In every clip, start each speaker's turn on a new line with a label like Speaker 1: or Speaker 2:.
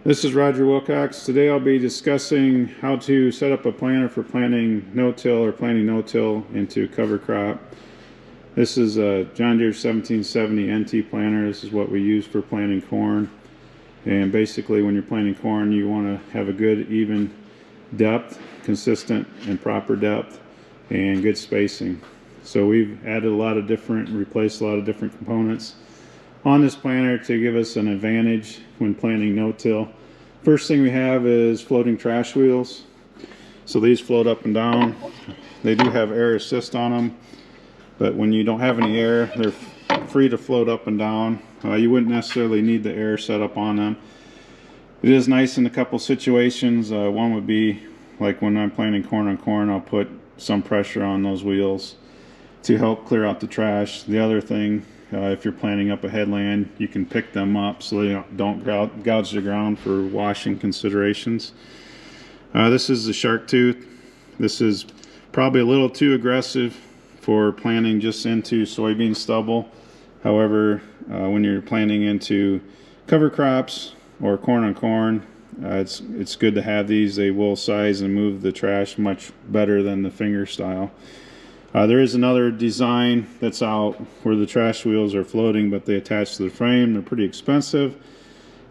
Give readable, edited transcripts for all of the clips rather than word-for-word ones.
Speaker 1: This is Roger Wilcox. Today I'll be discussing how to set up a planter for planting no-till or planting no-till into cover crop. This is a John Deere 1770 NT planter. This is what we use for planting corn. And basically when you're planting corn, you want to have a good even depth, consistent and proper depth, and good spacing. So we've added a lot of different, replaced a lot of different components on this planter to give us an advantage when planting no-till. First thing we have is floating trash wheels. So these float up and down. They do have air assist on them, but when you don't have any air, they're free to float up and down. You wouldn't necessarily need the air set up on them. It is nice in a couple situations. One would be like when I'm planting corn on corn, I'll put some pressure on those wheels to help clear out the trash. The other thing, if you're planting up a headland, you can pick them up so they don't gouge the ground for washing considerations. This is the shark tooth. This is probably a little too aggressive for planting just into soybean stubble. However, when you're planting into cover crops or corn on corn, it's good to have these. They will size and move the trash much better than the finger style. There is another design that's out where the trash wheels are floating, but they attach to the frame. They're pretty expensive.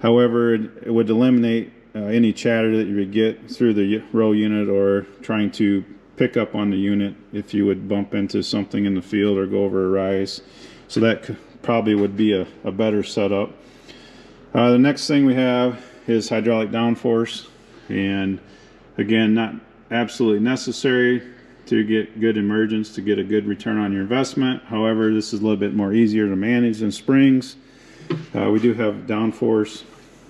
Speaker 1: However, it would eliminate any chatter that you would get through the row unit or trying to pick up on the unit if you would bump into something in the field or go over a rise. So that probably would be a better setup. The next thing we have is hydraulic downforce, and again, not absolutely necessary to get good emergence, to get a good return on your investment. However, this is a little bit more easier to manage than springs. We do have downforce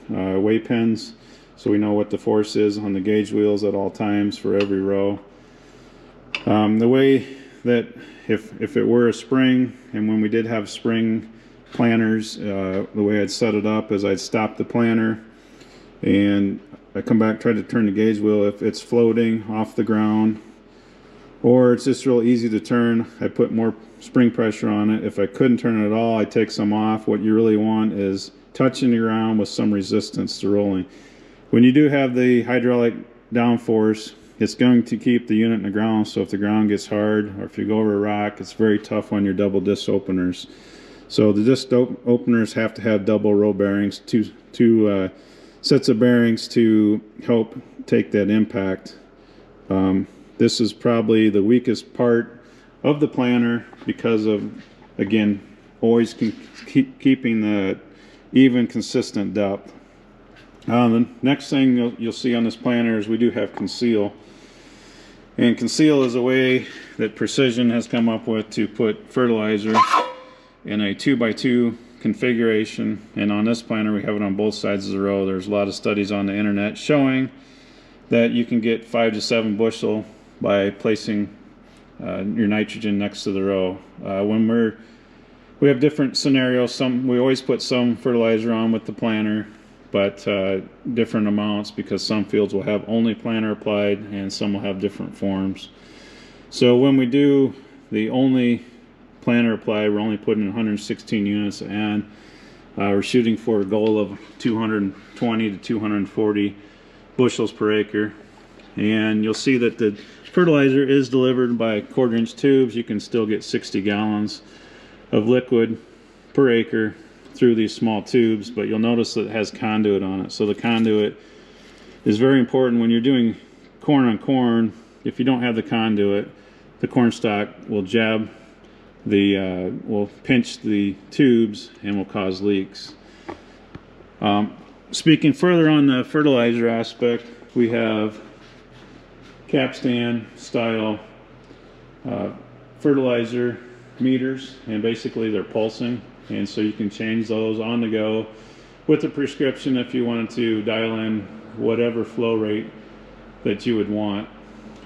Speaker 1: weigh pins, so we know what the force is on the gauge wheels at all times for every row. The way that if it were a spring, and when we did have spring planters, the way I'd set it up is I'd stop the planter and I come back, try to turn the gauge wheel. If it's floating off the ground or it's just real easy to turn, I put more spring pressure on it. If I couldn't turn it at all, I take some off. What you really want is touching the ground with some resistance to rolling. When you do have the hydraulic downforce, it's going to keep the unit in the ground, so if the ground gets hard or if you go over a rock, it's very tough on your double disc openers. So the disc openers have to have double row bearings, two sets of bearings to help take that impact. This is probably the weakest part of the planter because of, again, always keeping the even, consistent depth. The next thing you'll see on this planter is we do have conceal. And conceal is a way that Precision has come up with to put fertilizer in a 2x2 configuration. And on this planter, we have it on both sides of the row. There's a lot of studies on the internet showing that you can get 5 to 7 bushel by placing your nitrogen next to the row. When we have different scenarios, we always put some fertilizer on with the planter, but different amounts, because some fields will have only planter applied and some will have different forms. So when we do the only planter apply, we're only putting 116 units, and we're shooting for a goal of 220 to 240 bushels per acre. And you'll see that the fertilizer is delivered by 1/4-inch tubes. You can still get 60 gallons of liquid per acre through these small tubes, but you'll notice that it has conduit on it. So the conduit is very important when you're doing corn on corn. If you don't have the conduit, the corn stalk will will pinch the tubes and will cause leaks. Speaking further on the fertilizer aspect, we have capstan style fertilizer meters, and basically they're pulsing, and so you can change those on the go with a prescription if you wanted to dial in whatever flow rate that you would want.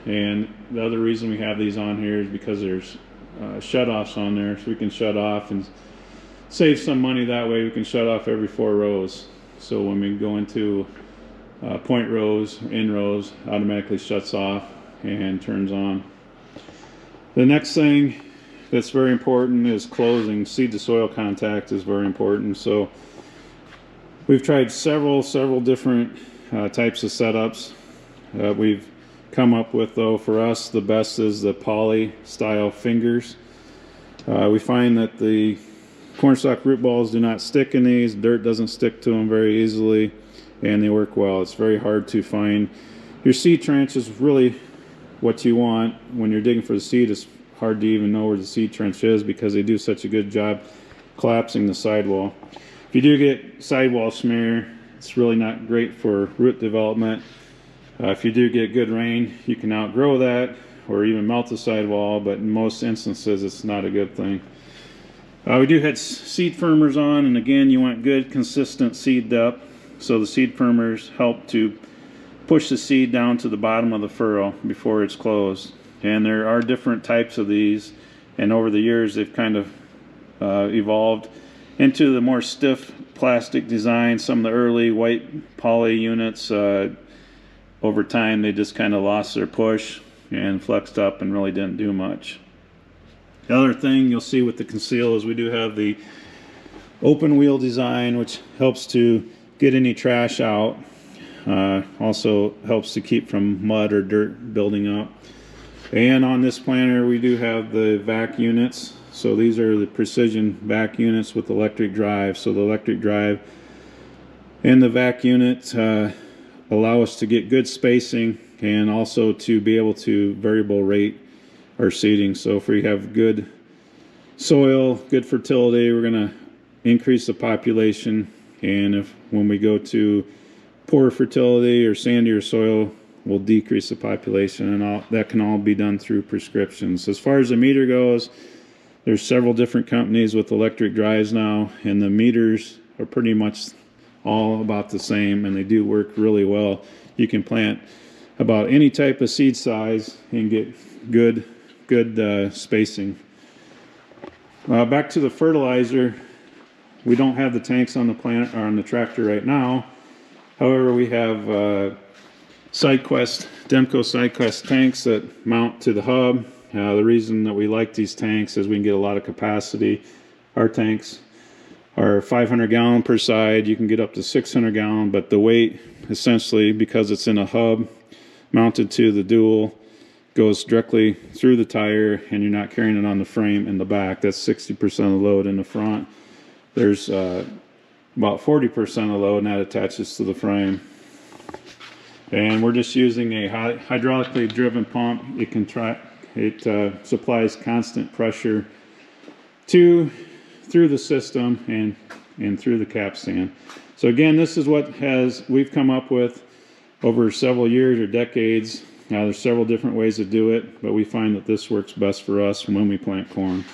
Speaker 1: And the other reason we have these on here is because there's shut-offs on there, so we can shut off and save some money that way. We can shut off every 4 rows, so when we go into point rows, in rows, automatically shuts off and turns on. The next thing that's very important is closing. Seed to soil contact is very important. So We've tried several different types of setups. We've come up with, though, for us the best is the poly style fingers. We find that the cornstalk root balls do not stick in these. Dirt doesn't stick to them very easily, and they work well. It's very hard to find. Your seed trench is really what you want. When you're digging for the seed, it's hard to even know where the seed trench is because they do such a good job collapsing the sidewall. If you do get sidewall smear, it's really not great for root development. If you do get good rain, you can outgrow that or even melt the sidewall, but in most instances it's not a good thing. We do have seed firmers on, and again, you want good consistent seed depth, so the seed firmers help to push the seed down to the bottom of the furrow before it's closed. And there are different types of these, and over the years they've kind of evolved into the more stiff plastic design. Some of the early white poly units, over time they just kind of lost their push and flexed up and really didn't do much. The other thing you'll see with the conceal is we do have the open wheel design, which helps to get any trash out. Also helps to keep from mud or dirt building up. And on this planter we do have the vac units. So these are the precision vac units with electric drive. So the electric drive and the vac unit allow us to get good spacing and also to be able to variable rate our seeding. So if we have good soil, good fertility, we're going to increase the population, and if when we go to poor fertility or sandier soil, we'll decrease the population, and that can all be done through prescriptions. As far as the meter goes, there's several different companies with electric drives now, and the meters are pretty much all about the same, and they do work really well. You can plant about any type of seed size and get good spacing. Back to the fertilizer, we don't have the tanks on the plant or on the tractor right now. However, we have SideQuest, Demco SideQuest tanks that mount to the hub. The reason that we like these tanks is we can get a lot of capacity. Our tanks are 500 gallon per side. You can get up to 600 gallon, but the weight, essentially, because it's in a hub mounted to the dual, goes directly through the tire, and you're not carrying it on the frame in the back. That's 60% of the load in the front. There's about 40% of the load, and that attaches to the frame. And we're just using a hydraulically driven pump. It supplies constant pressure through the system and through the capstan. So again, this is what we've come up with over several years or decades. Now there's several different ways to do it, but we find that this works best for us when we plant corn.